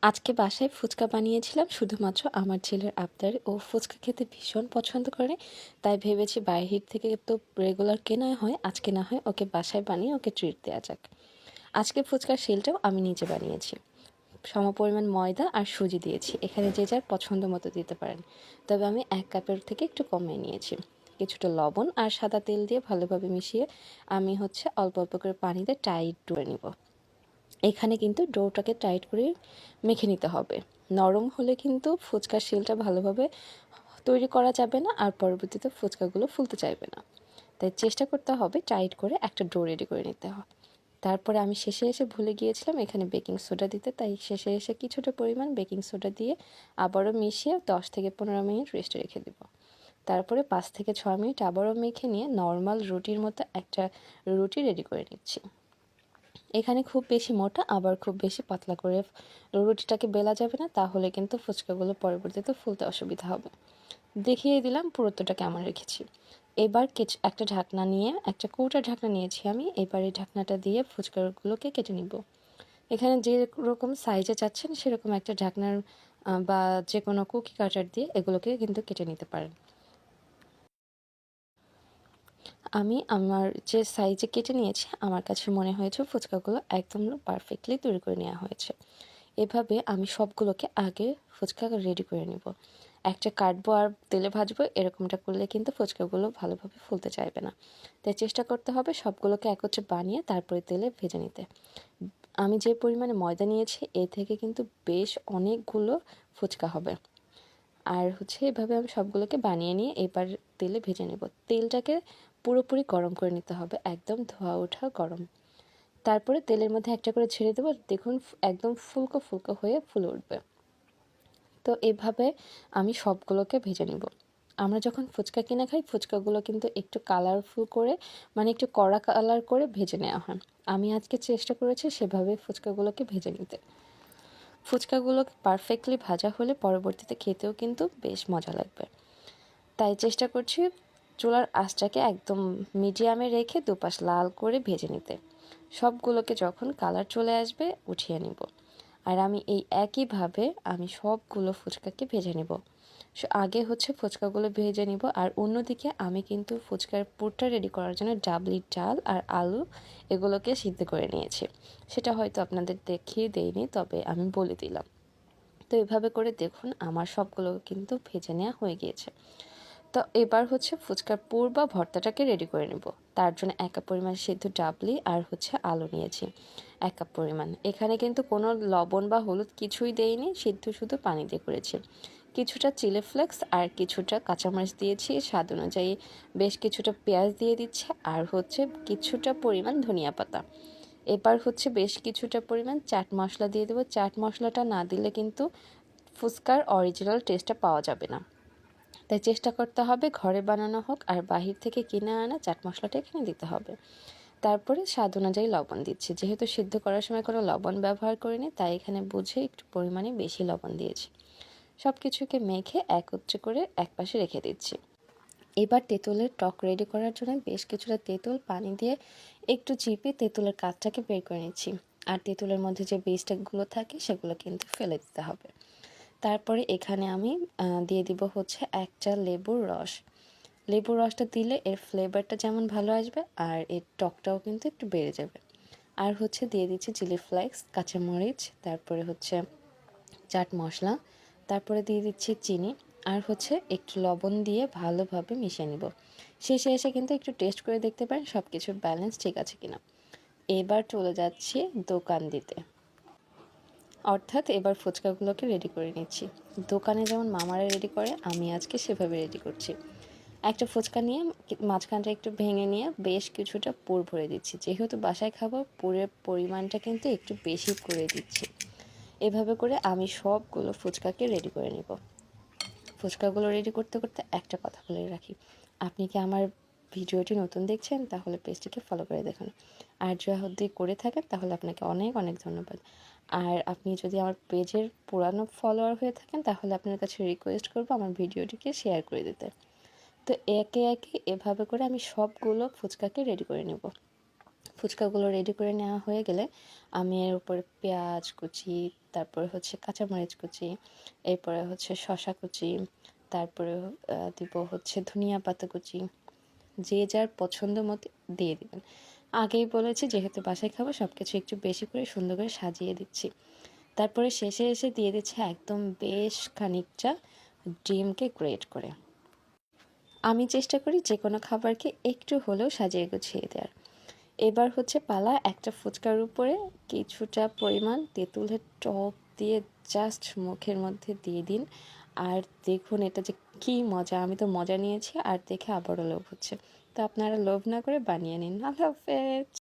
আজকে বাসায় ফুচকা বানিয়েছিলাম শুধুমাত্র আমার ছেলের আবদারে। ও ফুচকা খেতে ভীষণ পছন্দ করে, তাই ভেবেছি বাইরে থেকে তো রেগুলার কেনা হয়, আজকে না হয় ওকে বাসায় বানিয়ে ওকে ট্রিট দেওয়া যাক। আজকে ফুচকার শিলটাও আমি নিজে বানিয়েছি। সমপরিমাণ ময়দা আর সুজি দিয়েছি, এখানে যে যার পছন্দ মতো দিতে পারেন, তবে আমি 1 কাপের থেকে একটু কমিয়ে নিয়েছি। কিছুটা লবণ আর সাদা তেল দিয়ে ভালোভাবে মিশিয়ে আমি অল্প অল্প করে পানিতে টাইট করে নিব। এখানে কিন্তু ডোটাকে টাইট করে মেখে নিতে হবে। নরম হলে কিন্তু ফুচকার শিলটা ভালোভাবে তৈরি করা যাবে না, আর পরবর্তীতে ফুচকাগুলো ফুলতে চাইবে না। তাই চেষ্টা করতে হবে টাইট করে একটা ডো রেডি করে নিতে হবে। তারপরে আমি শেষে এসে ভুলে গিয়েছিলাম এখানে বেকিং সোডা দিতে, তাই শেষে এসে কিছুটা পরিমাণ বেকিং সোডা দিয়ে আবারও মিশিয়ে 10 থেকে 15 মিনিট রেস্টে রেখে দেব। তারপরে 5 থেকে 6 মিনিট আবারও মেখে নিয়ে নর্মাল রুটির মতো একটা রুটি রেডি করে নিচ্ছি। এখানে খুব বেশি মোটা আবার খুব বেশি পাতলা করে রুটিটাকে বেলা যাবে না, তাহলে কিন্তু ফুচকাগুলো পরবর্তীতে ফুলতে অসুবিধা হবে। দেখিয়ে দিলাম পুরোটাটা কেমন রেখেছি। এবার একটা ঢাকনা নিয়ে একটা কৌটার ঢাকনা নিয়েছি আমি। এবার এই ঢাকনাটা দিয়ে ফুচকাগুলোকে কেটে নিব। এখানে যে রকম সাইজে চাচ্ছেন সেরকম একটা ঢাকনার বা যে কোনো কুকি কাটার দিয়ে এগুলোকে কিন্তু কেটে নিতে পারেন। আমি আমার যে সাইজে কেটে নিয়েছি আমার কাছে মনে হয়েছে ফুচকাগুলো একদম পারফেক্টলি তৈরি করে নেওয়া হয়েছে। এভাবে আমি সবগুলোকে আগে ফুচকা রেডি করে নেব। একটা কাটবো আর তেলে ভাজবো, এরকমটা করলে কিন্তু ফুচকাগুলো ভালোভাবে ফুলতে চাইবে না। তাই চেষ্টা করতে হবে সবগুলোকে একত্রে বানিয়ে তারপরে তেলে ভেজে নিতে। আমি যে পরিমাণে ময়দা নিয়েছি এ থেকে কিন্তু বেশ অনেকগুলো ফুচকা হবে। আর এভাবে আমি সবগুলোকে বানিয়ে নিয়ে এবার তেলে ভেজে নেব। তেলটাকে পুরোপুরি গরম করে নিতে হবে, একদম ধোয়া ওঠা গরম। তারপরে তেলের মধ্যে একটা করে ছেড়ে দেবো, দেখুন একদম ফুলকো ফুলকো হয়ে ফুলে উঠবে। তো এভাবে আমি সবগুলোকে ভেজে নেব। আমরা যখন ফুচকা কিনে খাই ফুচকাগুলো কিন্তু একটু কালারফুল করে, মানে একটু কড়া কালার করে ভেজে নেওয়া হয়। আমি আজকে চেষ্টা করেছি সেভাবে ফুচকাগুলোকে ভেজে নিতে। ফুচকাগুলো পারফেক্টলি ভাজা হলে পরবর্তীতে খেতেও কিন্তু বেশ মজা লাগবে। তাই চেষ্টা করছি চুলার আঁচটাকে একদম মিডিয়ামে রেখে দুপাশ লাল করে ভেজে নিতে। সবগুলোকে যখন কালার চলে আসবে উঠিয়ে নিব। আর আমি এই একইভাবে আমি সবগুলো ফুচকাকে ভেজে নিব। আগে ফুচকাগুলো ভেজে নিব, আর অন্যদিকে আমি কিন্তু ফুচকার পুরটা রেডি করার জন্য ডাবলি ডাল আর আলু এগুলোকে সিদ্ধ করে নিয়েছি। সেটা হয়তো আপনাদের দেখিয়ে দেইনি, তবে আমি বলে দিলাম। তো এভাবে করে দেখুন আমার সবগুলো কিন্তু ভেজে নেওয়া হয়ে গিয়েছে। তো এবার ফুচকার পুর বা ভর্তাটাকে রেডি করে নেব। তার জন্য 1 কাপ পরিমাণ সিদ্ধ ডাবলি আর আলু নিয়েছি 1 কাপ পরিমাণ। এখানে কিন্তু কোনো লবণ বা হলুদ কিছুই দেইনি, সিদ্ধ শুধু পানি দিয়ে করেছি। কিছুটা চিলি ফ্লেক্স আর কিছুটা কাঁচামরিচ দিয়েছি স্বাদ অনুযায়ী, বেশ কিছুটা পেঁয়াজ দিয়ে দিচ্ছে, আর কিছুটা পরিমাণ ধনিয়া পাতা। এবার বেশ কিছুটা পরিমাণ চাট মশলা দিয়ে দেবো। চাট মশলাটা না দিলে কিন্তু ফুচকার অরিজিনাল টেস্টটা পাওয়া যাবে না। তাই চেষ্টা করতে হবে ঘরে বানানো হোক আর বাহির থেকে কিনে আনা চাট মশলাটা এখানে দিতে হবে। তারপরে স্বাদ অনুযায়ী লবণ দিচ্ছি, যেহেতু সিদ্ধ করার সময় কোনো লবণ ব্যবহার করিনি তাই এখানে বুঝে একটু পরিমাণে বেশি লবণ দিয়েছি। সব কিছুকে মেখে একত্রে করে একপাশে রেখে দিচ্ছি। এবার তেঁতুলের টক রেডি করার জন্য বেশ কিছুটা তেঁতুল পানি দিয়ে একটু চিপে তেঁতুলের কাঠটাকে বের করে নিচ্ছি। আর তেঁতুলের মধ্যে যে বীজটাগুলো থাকে সেগুলো কিন্তু ফেলে দিতে হবে। তারপরে এখানে আমি দিয়ে দিব একটা লেবুর রস। লেবুর রসটা দিলে এর ফ্লেভারটা যেমন ভালো আসবে আর এর টকটাও কিন্তু একটু বেড়ে যাবে। আর দিয়ে দিচ্ছি চিলি ফ্লেক্স, কাঁচামরিচ, তারপরে চাট মশলা, তারপরে দিয়ে দিচ্ছি চিনি, আর একটু লবণ দিয়ে ভালোভাবে মিশিয়ে নিব। শেষে এসে কিন্তু একটু টেস্ট করে দেখতে পারেন সব কিছুর ব্যালেন্স ঠিক আছে কিনা। এবার চলে যাচ্ছি দোকান দিতে, অর্থাৎ এবার ফুচকাগুলোকে রেডি করে নিচ্ছি। দোকানে যেমন মামারা রেডি করে আমি আজকে সেভাবে রেডি করছি। একটা ফুচকা নিয়ে মাঝখানটা একটু ভেঙে নিয়ে বেশ কিছুটা পুর ভরে দিচ্ছি, যেহেতু বাসায় খাবো পুরের পরিমাণটা কিন্তু একটু বেশি করে দিচ্ছি। এভাবে করে আমি সবগুলো ফুচকাকে রেডি করে নেব। ফুচকাগুলো রেডি করতে করতে একটা কথা বলে রাখি, আপনি কি আমার ভিডিওটি নতুন দেখছেন তাহলে পেজটিকে ফলো করে দেখুন, আর যদি করে থাকেন তাহলে আপনাকে অনেক অনেক ধন্যবাদ। আর আপনি যদি আমার পেজের পুরানো ফলোয়ার হয়ে থাকেন তাহলে আপনার কাছে রিকোয়েস্ট করবো আমার ভিডিওটিকে শেয়ার করে দিতে। তো একে একে এভাবে করে আমি সবগুলো ফুচকাকে রেডি করে নেব। ফুচকাগুলো রেডি করে নেওয়া হয়ে গেলে আমি এর উপরে পেঁয়াজ কুচি, তারপরে হচ্ছে কাঁচামরিচ কুচি, এরপরে হচ্ছে শসা কুচি, তারপরে দিব হচ্ছে ধনিয়া পাতা কুচি, যে যার পছন্দ মতো দিয়ে দিবেন। আগেই বলেছি যেহেতু বাসায় খাবো সব কিছু একটু বেশি করে সুন্দর করে সাজিয়ে দিচ্ছি। তারপরে শেষে এসে দিয়ে দিচ্ছি একদম বেশ খানিকটা ডিমকে গ্রেট করে। আমি চেষ্টা করি যে কোনো খাবারকে একটু হলেও সাজিয়ে গুছিয়ে দেওয়ার। এবার হচ্ছে পালা একটা ফুচকার উপরে কিছুটা পরিমাণ তেঁতুলের টক দিয়ে জাস্ট মুখের মধ্যে দিয়ে দিন। আর দেখুন এটা যে কী মজা, আমি তো মজা নিয়েছি আর দেখে আবারও লোভ হচ্ছে। তো আপনারা লোভ না করে বানিয়ে নিন। আল্লাহ হাফেজ।